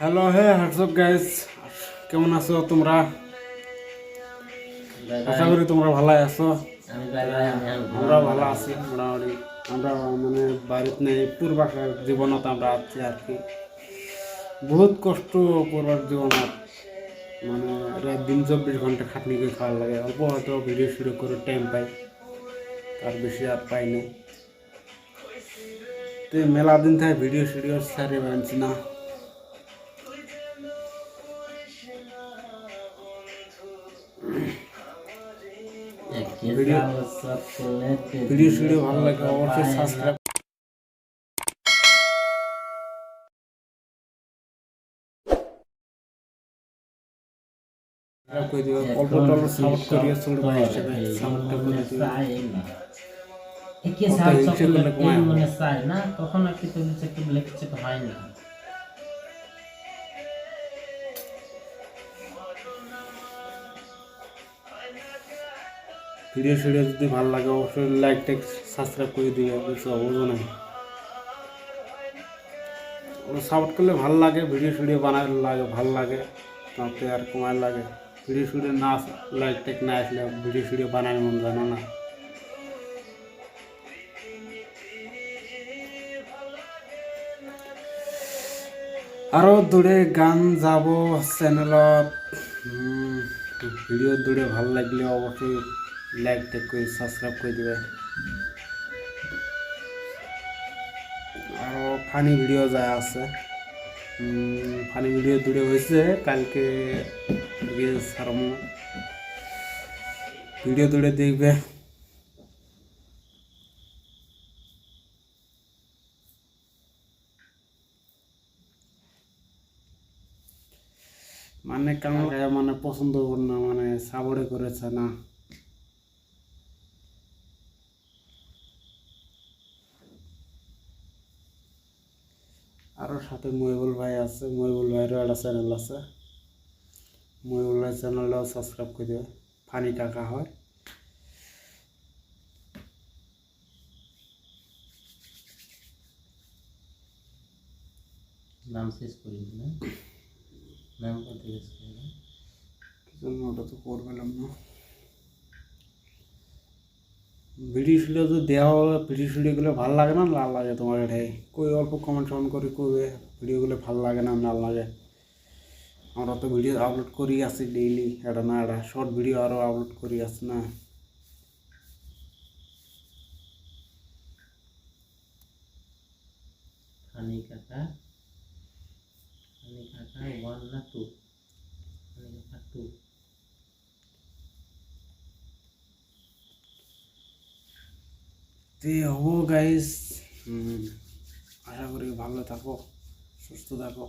Hello, WhatsApp guys, কেমন আছো তোমরা? আশা করি তোমরা ভালো আছো। আমরা ভালো আছি মোটামুটি। আমরা মানে বাড়িতে নেই, পূর্বাসার জীবনত আমরা আছি আর কি। বহুত কষ্ট পূর্বার জীবনত, মানে রাত দিন 24 ঘন্টা খাটনি করে খাওয়ার লাগে। অল্প হয়তো ভিডিও শুরু করে টাইম পাই, তার বেশি আর পাই না। তো মেলা দিন থেকে ভিডিও সারি বানছি না। ভিডিও ভালো লাগে অবশ্যই সাবস্ক্রাইব করে দিও। অল্প টল্প সাপোর্ট করিও, ছোট ভাই হিসেবে সাপোর্টটা করে দিও। একে সাপ চকলেট এই মনে চায় না, তখন আর কি তুমি কিছু বলে কিছু হয় না। ভিডিও যদি ভালো লাগে অবশ্যই লাইক টেক সাবস্ক্রাইব করে দিও। কিছু অবশ্যই নাই, সাপোর্ট করলে ভালো লাগে। ভিডিও বানালে লাগে ভালো লাগে, তাতে আর কমায় লাগে। ভিডিও না লাইক টেক না আসলে ভিডিও বানায় মন জানো না। আরও দূরে গান যাব চ্যানেলত। ভিডিও দূরে ভালো লাগলে অবশ্যই লাইক টেক করে সাবস্ক্রাইব করে দেবে। আরও ফানি ভিডিও যা আছে, ফানি ভিডিও দূরে হয়েছে কালকে ভিডিও দূরে দেখবে। মানে কেমন মানে পছন্দ করে না, মানে সাবড়ে করেছে না। আরও সাথে মহিবুল ভাই আছে, মহিবুল ভাইয়েরও একটা চ্যানেল আছে। মহিবুল ভাই চ্যানেলটাও সাবস্ক্রাইব করে দেবে। ফানি কাকা হয়। নাম শেষ করি না, নাম করতে শেষ করি না, কিছু ওটা তো করবেলাম না। ভিডিও তো দেওয়া হলে ভিডিওগুলো ভালো লাগে না লাল লাগে তোমার? এটাই কই অল্প কমেন্ট করে কবে ভিডিওগুলো ভালো লাগে না লাল লাগে। আমরা তো ভিডিও আপলোড করি আছি ডেইলি, এটা না এটা শর্ট ভিডিও আরও আপলোড করি আছি না। ফানি কাকা 1 না 2? ফানি কাকা 2। হবো গাইস, আশা করি ভালো থাকো, সুস্থ থাকো।